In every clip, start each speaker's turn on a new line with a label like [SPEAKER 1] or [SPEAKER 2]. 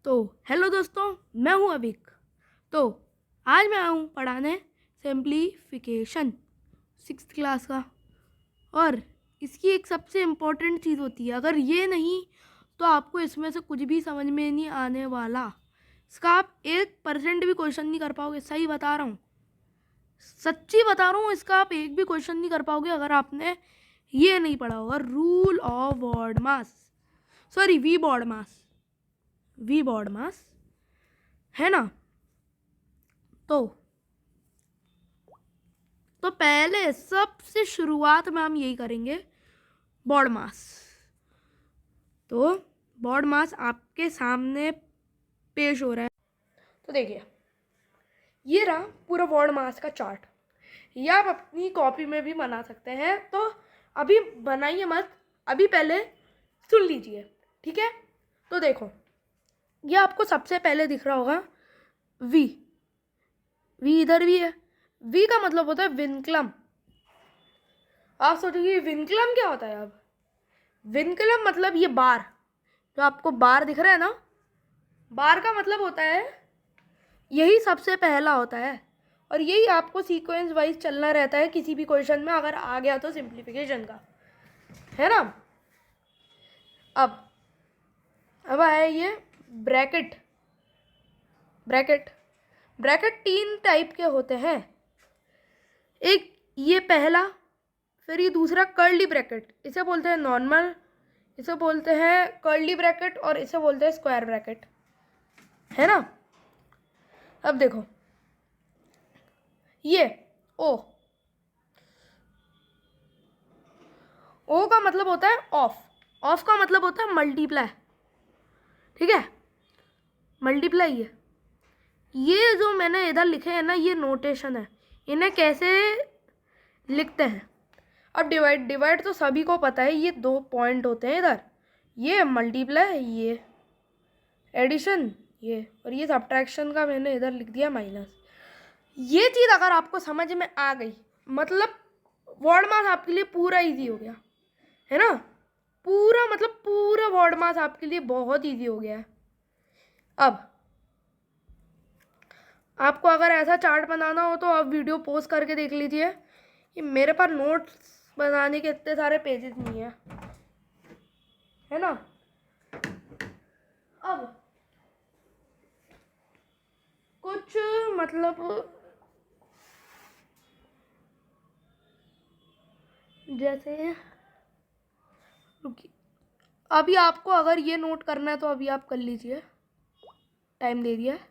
[SPEAKER 1] तो हेलो दोस्तों, मैं हूं अभिक। तो आज मैं आया हूं पढ़ाने सिंप्लीफिकेशन 6th क्लास का। और इसकी एक सबसे इम्पोर्टेंट चीज़ होती है, अगर ये नहीं तो आपको इसमें से कुछ भी समझ में नहीं आने वाला। इसका आप 1% भी क्वेश्चन नहीं कर पाओगे। सही बता रहा हूँ, सच्ची बता रहा हूँ। इसका आप एक भी क्वेश्चन नहीं कर पाओगे अगर आपने ये नहीं पढ़ा होगा। Rule of BODMAS, sorry V BODMAS है ना। तो पहले सबसे शुरुआत में हम यही करेंगे, बॉड मास। तो बॉड मास आपके सामने पेश हो रहा है। तो देखिए, ये रहा पूरा बॉड मास का चार्ट। ये आप अपनी कॉपी में भी बना सकते हैं। तो अभी बनाइए मत, अभी पहले सुन लीजिए, ठीक है। तो देखो, ये आपको सबसे पहले दिख रहा होगा वी। इधर भी है। वी का मतलब होता है विनक्लम। आप सोचोगे विनक्लम क्या होता है। अब विनक्लम मतलब ये बार, जो आपको बार दिख रहा है ना, बार का मतलब होता है यही सबसे पहला होता है। और यही आपको सीक्वेंस वाइज चलना रहता है किसी भी क्वेश्चन में, अगर आ गया तो सिंप्लीफिकेशन का, है ना। अब आया ये ब्रैकेट। ब्रैकेट 3 टाइप के होते हैं। एक ये पहला, फिर ये दूसरा कर्ली ब्रैकेट, इसे बोलते हैं नॉर्मल, इसे बोलते हैं कर्ली ब्रैकेट, और इसे बोलते हैं स्क्वायर ब्रैकेट, है ना। अब देखो, ये ओ का मतलब होता है ऑफ का मतलब होता है मल्टीप्लाई, ठीक है। मल्टीप्लाई ये जो मैंने इधर लिखे हैं ना, ये नोटेशन है। इन्हें कैसे लिखते हैं। अब डिवाइड तो सभी को पता है, ये 2 पॉइंट होते हैं इधर, ये मल्टीप्लाई, ये एडिशन, ये, और ये सब्ट्रैक्शन का मैंने इधर लिख दिया माइनस। ये चीज़ अगर आपको समझ में आ गई, मतलब वर्ड मास आपके लिए पूरा इजी हो गया, है ना। पूरा वर्ड मास आपके लिए बहुत इजी हो गया है। अब आपको अगर ऐसा चार्ट बनाना हो तो आप वीडियो पॉज करके देख लीजिए। कि मेरे पास नोट्स बनाने के इतने सारे पेजेस नहीं है ना। अब कुछ मतलब जैसे, रुकिए, अभी आपको अगर ये नोट करना है तो अभी आप कर लीजिए, टाइम दे दिया है।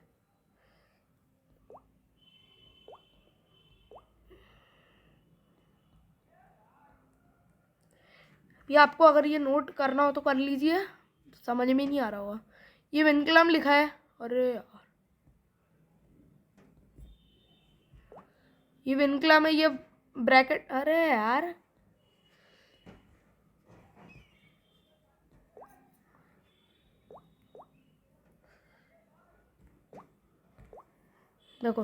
[SPEAKER 1] ये आपको अगर ये नोट करना हो तो कर लीजिए, समझ में नहीं आ रहा होगा। ये विनक्लम लिखा है, अरे यार, ये विनक्लम है, ये ब्रैकेट, अरे यार, देखो,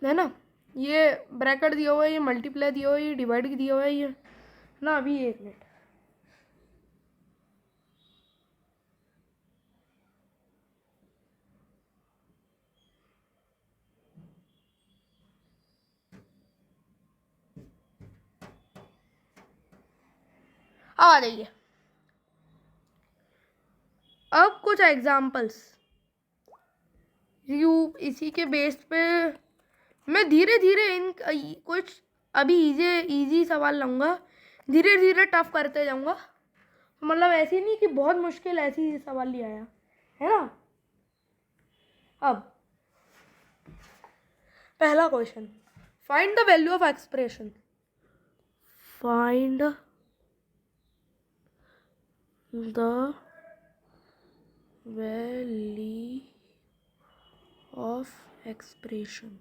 [SPEAKER 1] है ना। ये ब्रैकेट दिया हुआ है, ये मल्टीप्लाई दिया हुआ है, ये डिवाइड दिया हुआ है, ये ना। अभी 1 मिनट, अब आ जाइए। अब कुछ एग्जाम्पल्स, इसी के बेस पे मैं धीरे धीरे इन कुछ अभी इजी सवाल लाऊंगा, धीरे धीरे टफ करते जाऊंगा। मतलब ऐसे नहीं कि बहुत मुश्किल ऐसी सवाल ले आया, है ना। अब पहला question, find the value of expression. Find the value of expression.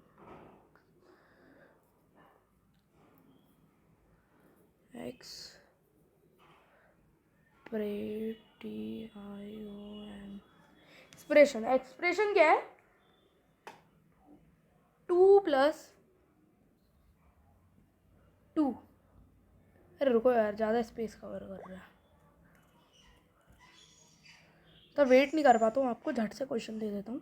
[SPEAKER 1] Expression क्या है। 2 + 2। अरे रुको यार, ज़्यादा स्पेस कवर कर रहा है, तो वेट नहीं कर पाता हूँ, आपको झट से क्वेश्चन दे देता हूँ।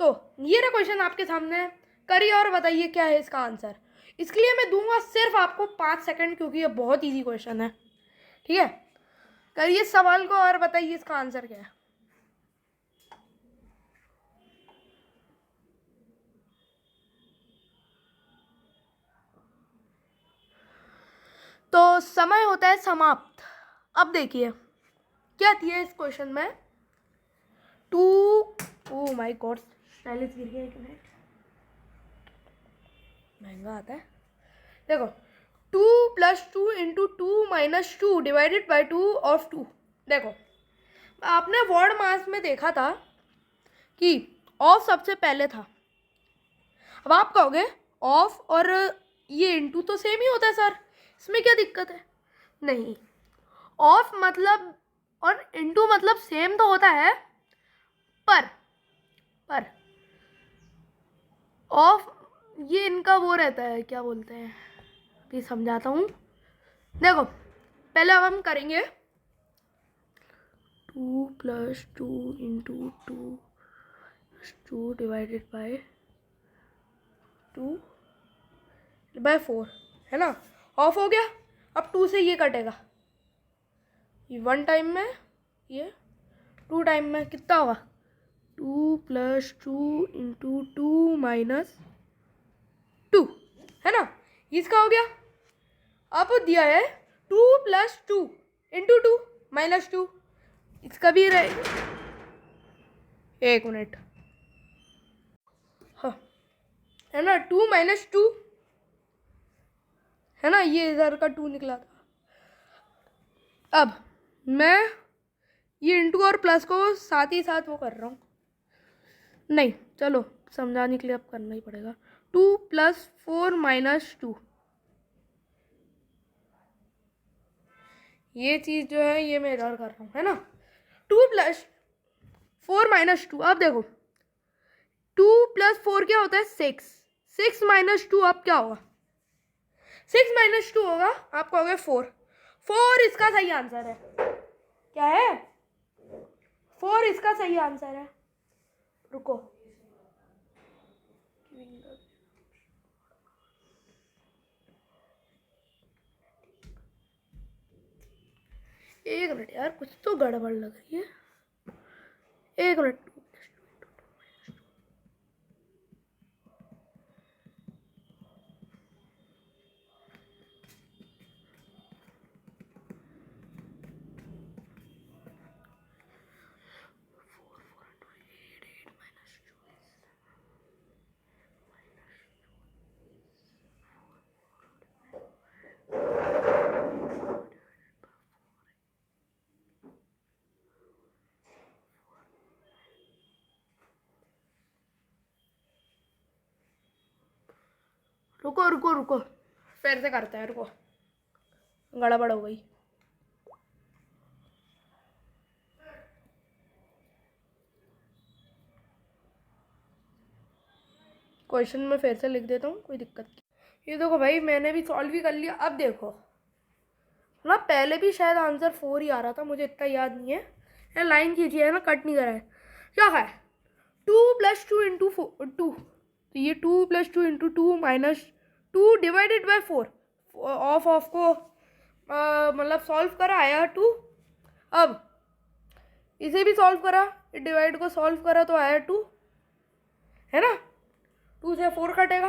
[SPEAKER 1] तो ये रहा क्वेश्चन आपके सामने, करिए और बताइए क्या है इसका आंसर। इसके लिए मैं दूंगा सिर्फ आपको 5 सेकंड, क्योंकि ये बहुत इजी क्वेश्चन है। ठीक है, करिए सवाल को और बताइए इसका आंसर क्या है। तो समय होता है समाप्त। अब देखिए क्या दिया इस क्वेश्चन में। 2, ओ माय गॉड, स्टाइलिश गिर गया, 1 मिनट, महंगा आता है। देखो, 2 + 2 × 2 - 2 डिवाइडेड बाई 2 ऑफ 2। देखो, आपने वर्ड मास में देखा था कि ऑफ सबसे पहले था। अब आप कहोगे ऑफ और ये इंटू तो सेम ही होता है सर, इसमें क्या दिक्कत है। नहीं, ऑफ मतलब और इंटू मतलब सेम तो होता है, पर ऑफ ये इनका वो रहता है, क्या बोलते हैं, अभी समझाता हूँ। देखो, पहले अब हम करेंगे 2 + 2 × 2 + 2 डिवाइडेड बाय 2/4, है ना। ऑफ हो गया। अब 2 से ये कटेगा, ये 1 टाइम में, ये 2 टाइम में, कितना होगा 2 + 2 × 2 - 2, है ना। इसका हो गया। अब दिया है 2 + 2 × 2 - 2, इसका भी रहेगा। 1 मिनट, हाँ, है ना, 2 - 2, है ना, ये इधर का 2 निकला था। अब मैं ये इंटू और प्लस को साथ ही साथ वो कर रहा हूँ, नहीं चलो समझाने के लिए अब करना ही पड़ेगा। 2 + 4 - 2, ये चीज़ जो है ये मैं इधर कर रहा हूँ, है ना। 2 + 4 - 2, अब देखो 2 + 4 क्या होता है 6, 6 - 2 अब क्या होगा, 6 - 2 होगा, आप कहोगे 4 इसका सही आंसर है। क्या है, 4 इसका सही आंसर है। रुको, एक मिनट यार, कुछ तो गड़बड़ लग रही है, 1 मिनट। रुको रुको रुको, फिर से करते हैं, रुको, गड़बड़ हो गई। क्वेश्चन में फिर से लिख देता हूँ, कोई दिक्कत नहीं। ये देखो भाई, मैंने भी सॉल्व भी कर लिया। अब देखो ना, पहले भी शायद आंसर 4 ही आ रहा था, मुझे इतना याद नहीं है। यार लाइन खींची है ना, कट नहीं करा है। क्या है 2 + 2 × 2, तो ये 2 + 2 × 2 - 2 डिवाइडेड बाय 4। ऑफ को मतलब सॉल्व करा, आया 2। अब इसे भी सॉल्व करा, डिवाइड को सॉल्व करा तो आया 2, है ना। 2 से 4 कटेगा।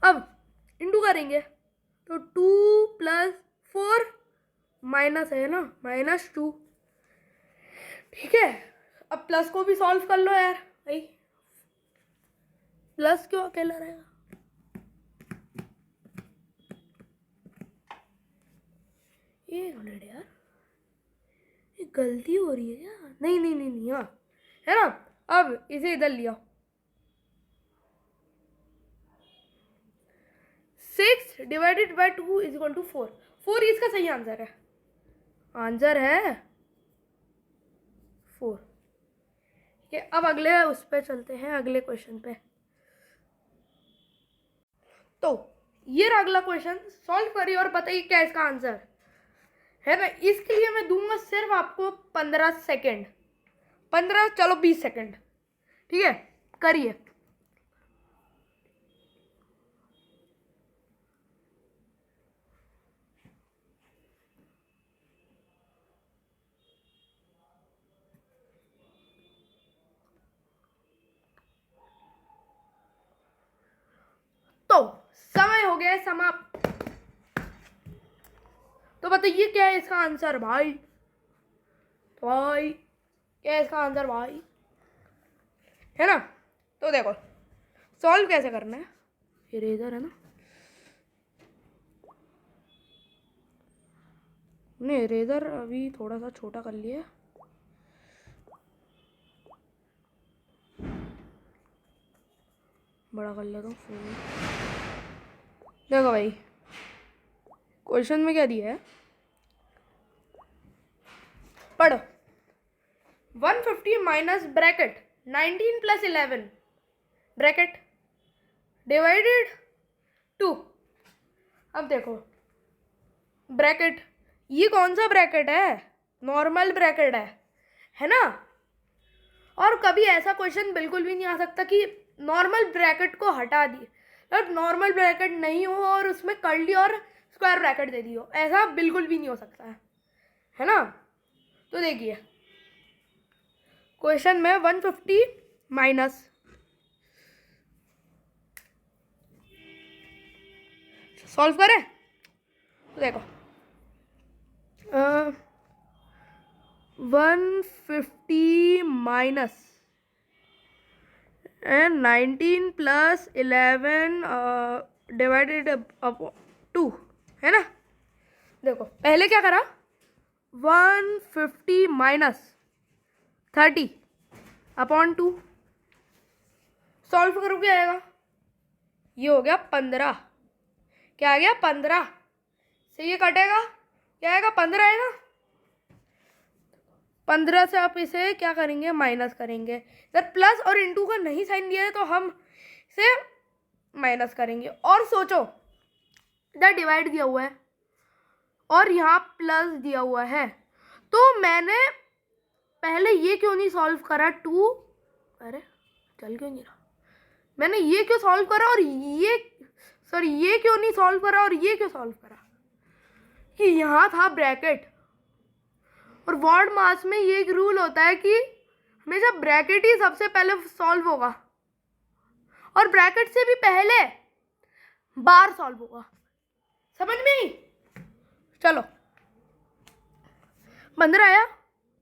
[SPEAKER 1] अब इंटू करेंगे तो 2 + 4 माइनस है ना, -2, ठीक है। अब प्लस को भी सॉल्व कर लो यार भाई, प्लस क्यों अकेला रहेगा। एक मिनट यार, ये गलती हो रही है क्या, नहीं नहीं नहीं नहीं, हाँ, है ना। अब इसे इधर लिया, 6 डिवाइडेड बाय 2 = 4। 4 इसका सही आंसर है, आंसर है 4। ठीक है, अब अगले उस पे चलते हैं, अगले क्वेश्चन पे। तो ये रहा अगला क्वेश्चन, सॉल्व करिए और बताइए क्या इसका आंसर है ना। इसके लिए मैं दूंगा सिर्फ आपको 15 सेकेंड, 15 चलो 20 सेकेंड, ठीक है, करिए। तो समय हो गया है समाप्त। तो बताइए क्या है इसका आंसर भाई, तो भाई क्या है इसका आंसर भाई, है ना। तो देखो सॉल्व कैसे करना है, इरेजर है ना, हमने इरेजर अभी थोड़ा सा छोटा कर लिया, बड़ा कर लेता हूँ। देखो भाई क्वेश्चन में क्या दिया है, पढ़ो। 150 minus bracket 19 plus 11 bracket divided 2। अब देखो ब्रैकेट, ये कौन सा ब्रैकेट है, नॉर्मल ब्रैकेट है ना। और कभी ऐसा क्वेश्चन बिल्कुल भी नहीं आ सकता कि नॉर्मल ब्रैकेट को हटा दिए, मतलब नॉर्मल ब्रैकेट नहीं हो और उसमें कर्ली और स्क्वायर ब्रैकेट दे दी हो, ऐसा बिल्कुल भी नहीं हो सकता है ना। तो देखिए क्वेश्चन में 150 माइनस, सॉल्व करें तो देखो 150 माइनस एंड 19 प्लस 11 डिवाइडेड 2 है ना। देखो पहले क्या करा, 150 माइनस 30 अपॉन 2, सॉल्व करो क्या आएगा, ये हो गया 15, क्या आ गया 15 से ये कटेगा, क्या आएगा 15 है ना। 15 से आप इसे क्या करेंगे, माइनस करेंगे, इधर प्लस और इंटू का नहीं साइन दिया है तो हम इसे माइनस करेंगे। और सोचो इधर डिवाइड दिया हुआ है और यहाँ प्लस दिया हुआ है, तो मैंने पहले ये क्यों नहीं सॉल्व करा 2, अरे चल क्यों नहीं रहा, मैंने ये क्यों सॉल्व करा और ये सॉरी ये क्यों नहीं सॉल्व करा और ये क्यों सॉल्व करा, कि यहाँ था ब्रैकेट। और वर्ड मास में ये एक रूल होता है कि हमेशा ब्रैकेट ही सबसे पहले सॉल्व होगा और ब्रैकेट से भी पहले बार सॉल्व होगा, समझ में ही। चलो 15 आया,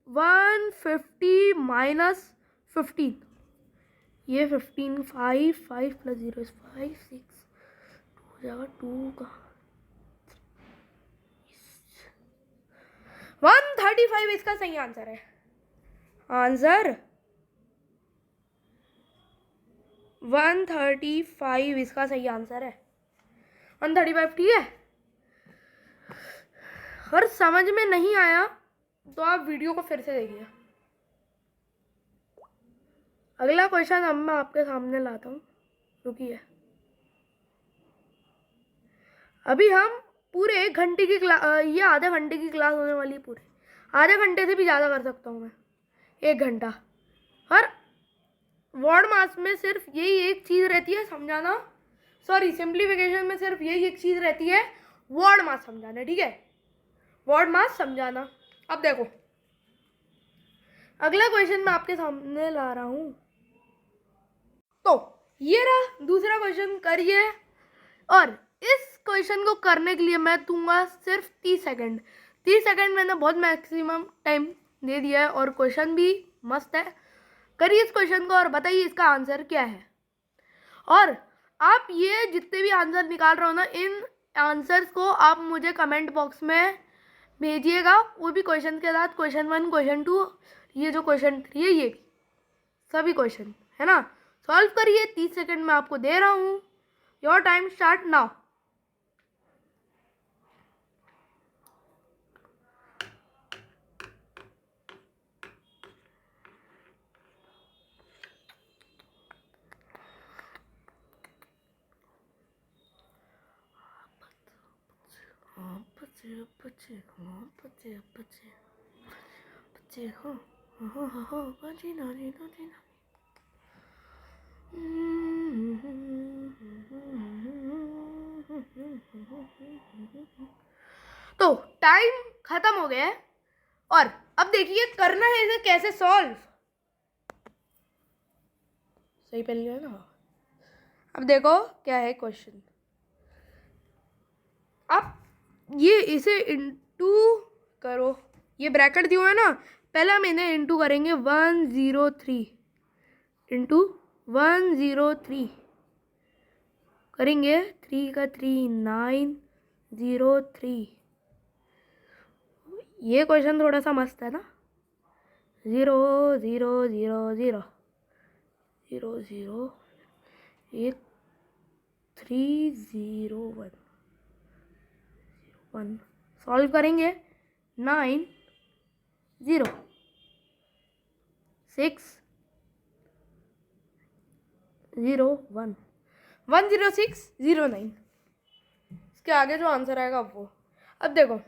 [SPEAKER 1] 150 माइनस 15, ये 15 5 प्लस 0 5 6 हो जाएगा 2 का 135 इसका सही आंसर है। आंसर 135 इसका सही आंसर है, 135 ठीक है। अगर समझ में नहीं आया तो आप वीडियो को फिर से देखिए। अगला क्वेश्चन अब मैं आपके सामने लाता हूँ, रुकिए। अभी हम पूरे 1 घंटे की क्लास, ये आधे घंटे की क्लास होने वाली है, पूरे आधे घंटे से भी ज़्यादा कर सकता हूँ मैं, 1 घंटा। हर वर्ड मास में सिर्फ यही एक चीज़ रहती है समझाना, सॉरी सिंप्लीफिकेशन में सिर्फ यही एक चीज़ रहती है, वर्ड मास समझाना, ठीक है, वर्ड मास समझाना। अब देखो अगला क्वेश्चन मैं आपके सामने ला रहा हूँ, तो ये रहा दूसरा क्वेश्चन, करिए। और इस क्वेश्चन को करने के लिए मैं दूंगा सिर्फ 30 सेकंड। 30 सेकंड मैंने बहुत मैक्सिमम टाइम दे दिया है और क्वेश्चन भी मस्त है। करिए इस क्वेश्चन को और बताइए इसका आंसर क्या है। और आप ये जितने भी आंसर निकाल रहे हो ना, इन आंसर्स को आप मुझे कमेंट बॉक्स में भेजिएगा, वो भी क्वेश्चन के साथ, क्वेश्चन 1 क्वेश्चन 2, ये जो क्वेश्चन 3 है, ये भी सभी क्वेश्चन है ना। सॉल्व करिए, 30 सेकंड में आपको दे रहा हूँ, योर टाइम स्टार्ट नाउ। बच्चे हाँ बच्चे बच्चे बच्चे हाँ हाँ हाँ हाँ बच्चे नानी नानी नानी। तो टाइम खत्म हो गया है और अब देखिए करना है इसे कैसे सॉल्व। सही पहन लिया ना। अब देखो क्या है क्वेश्चन। आप ये इसे इंटू करो, ये ब्रैकेट दिया हुआ है ना, पहले हम इन्हें इंटू करेंगे 103 इंटू 103 करेंगे 3 का 3 903। ये क्वेश्चन थोड़ा सा मस्त है ना। 0 0 0 0 0 0 1 3 0 1 1 सॉल्व करेंगे 9 0 6 0 1 10609। इसके आगे जो आंसर आएगा वो। अब देखो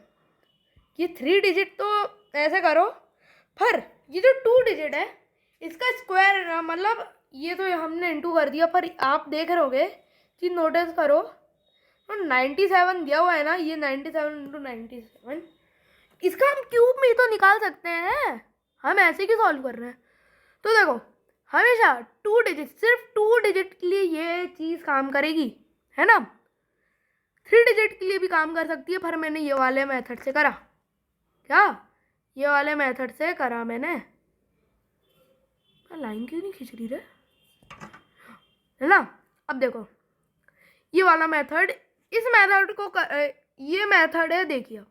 [SPEAKER 1] ये 3 डिजिट तो ऐसे करो, पर ये जो 2 डिजिट है इसका स्क्वायर मतलब ये तो हमने इंटू कर दिया, पर आप देख रहोगे कि नोटिस करो तो 97 दिया हुआ है ना, ये 97 इंटू 97 इसका हम क्यूब में ही तो निकाल सकते हैं, हम ऐसे क्यों सॉल्व कर रहे हैं। तो देखो हमेशा 2 डिजिट, सिर्फ 2 डिजिट के लिए ये चीज़ काम करेगी है ना, 3 डिजिट के लिए भी काम कर सकती है, पर मैंने ये वाले मेथड से करा। क्या ये वाले मेथड से करा मैंने। लाइन क्यों नहीं खींच रही रे, है ना। अब देखो ये वाला मेथड, इस मेथड को ये मेथड है, देखिए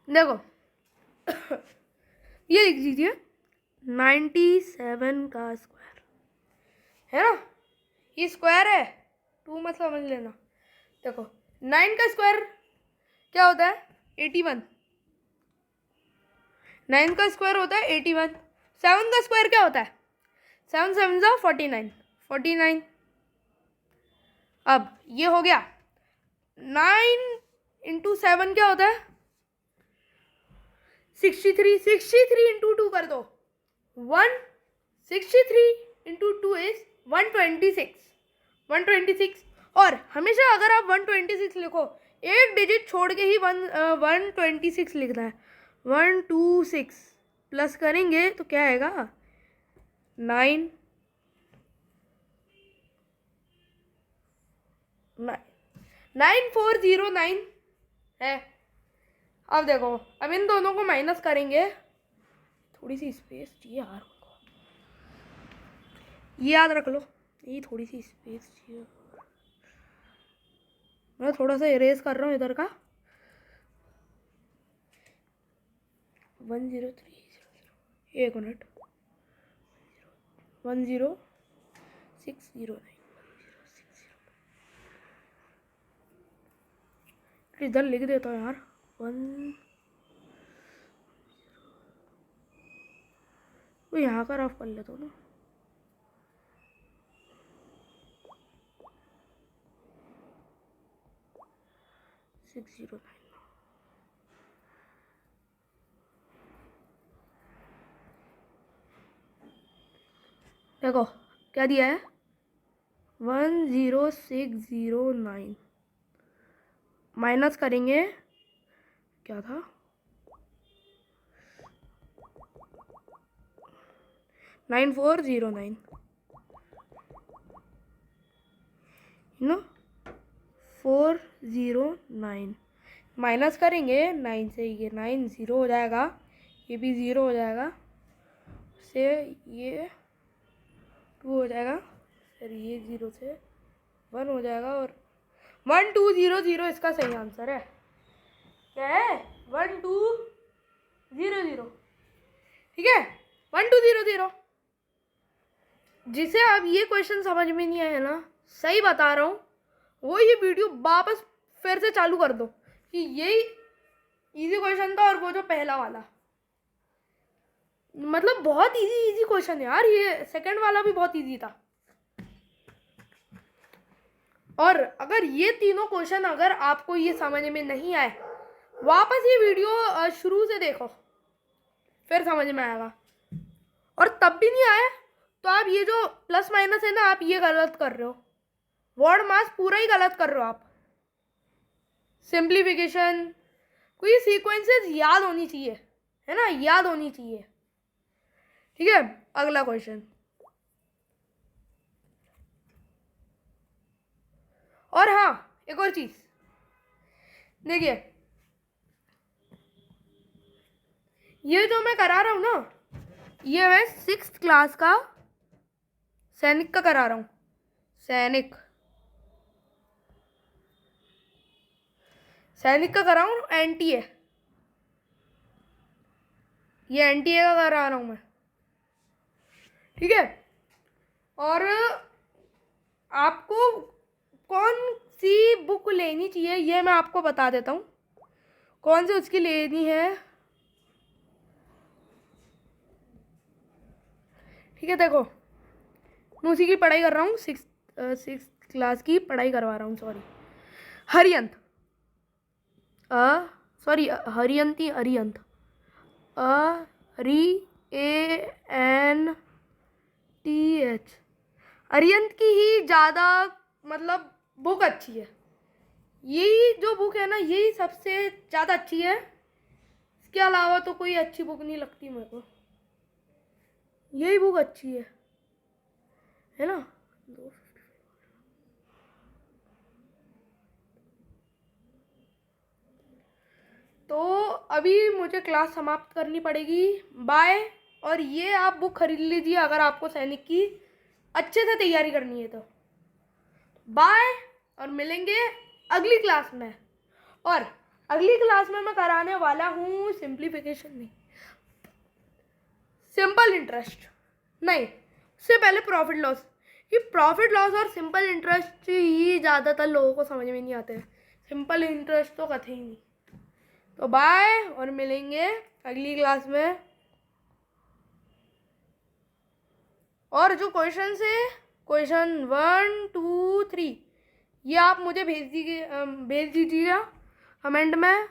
[SPEAKER 1] देखो ये लिख दीजिए 97 का स्क्वायर है ना, ये स्क्वायर है, 2 मत समझ लेना। देखो 9 का स्क्वायर क्या होता है 81, 9 का स्क्वायर होता है 81। 7 का स्क्वायर क्या होता है 7 7 जा 49 49। अब ये हो गया 9 इंटू 7 क्या होता है 63 63 इंटू 2 कर दो 163 इंटू 2 इज 126 और हमेशा अगर आप 126 लिखो एक डिजिट छोड़ के ही 126 लिखना है। 126 प्लस करेंगे तो क्या आएगा 9 9409 है। अब देखो अब इन दोनों को माइनस करेंगे, थोड़ी सी स्पेस चाहिए यार उनको, ये याद रख लो, ये थोड़ी सी स्पेस चाहिए। मैं थोड़ा सा इरेज कर रहा हूँ इधर का। 103 एक मिनट 10609 इधर लिख देता हूँ यार 1 वो यहाँ का रफ कर लेता हूँ ना। देखो क्या दिया है 10609 माइनस करेंगे क्या था 9409 नो 409 माइनस करेंगे 9 से, ये 9 ज़ीरो हो जाएगा, ये भी ज़ीरो हो जाएगा, से ये 2 हो जाएगा, फिर ये 0 से 1 हो जाएगा और 1200 इसका सही आंसर है। क्या है 1200, ठीक है 1200। जिसे अब ये क्वेश्चन समझ में नहीं आया ना, सही बता रहा हूँ, वो ये वीडियो वापस फिर से चालू कर दो कि यही इजी क्वेश्चन था और वो जो पहला वाला, मतलब बहुत इजी क्वेश्चन है यार, ये सेकंड वाला भी बहुत इजी था। और अगर ये तीनों क्वेश्चन अगर आपको ये समझ में नहीं आए, वापस ये वीडियो शुरू से देखो, फिर समझ में आएगा। और तब भी नहीं आया तो आप ये जो प्लस माइनस है ना, आप ये गलत कर रहे हो, वर्ड मास पूरा ही गलत कर रहे हो आप। सिंप्लीफिकेशन, कोई सीक्वेंसेस याद होनी चाहिए, है ना, याद होनी चाहिए। ठीक है, अगला क्वेश्चन। और हाँ, एक और चीज देखिए, ये जो मैं करा रहा हूँ ना, ये मैं 6th क्लास का सैनिक का करा रहा हूँ। सैनिक का करा हूँ, एनटीए, ये एनटीए का करा रहा हूँ मैं। ठीक है, और आपको कौन सी बुक लेनी चाहिए ये मैं आपको बता देता हूँ, कौन सी उसकी लेनी है। ठीक है, देखो मैं उसी की पढ़ाई कर रहा हूँ, 6th क्लास की पढ़ाई करवा रहा हूँ। सॉरी, हरियंत, सॉरी हरियंती, अरियंत, ANTH, अरियंत की ही ज़्यादा मतलब बुक अच्छी है। यही जो बुक है ना, यही सबसे ज़्यादा अच्छी है। इसके अलावा तो कोई अच्छी बुक नहीं लगती मेरे को, यही बुक अच्छी है ना। तो अभी मुझे क्लास समाप्त करनी पड़ेगी, बाय। और ये आप बुक खरीद लीजिए अगर आपको सैनिक की अच्छे से तैयारी करनी है तो। बाय, और मिलेंगे अगली क्लास में। और अगली क्लास में मैं कराने वाला हूँ सिंप्लीफिकेशन नहीं, सिंपल इंटरेस्ट नहीं, उससे पहले प्रॉफिट लॉस। कि प्रॉफिट लॉस और सिंपल इंटरेस्ट ही ज़्यादातर लोगों को समझ में नहीं आते हैं, सिंपल इंटरेस्ट तो कथे ही नहीं। तो बाय, और मिलेंगे अगली क्लास में। और जो क्वेश्चन है, क्वेश्चन 1 2 3, ये आप मुझे भेज दीजिएगा कमेंट में।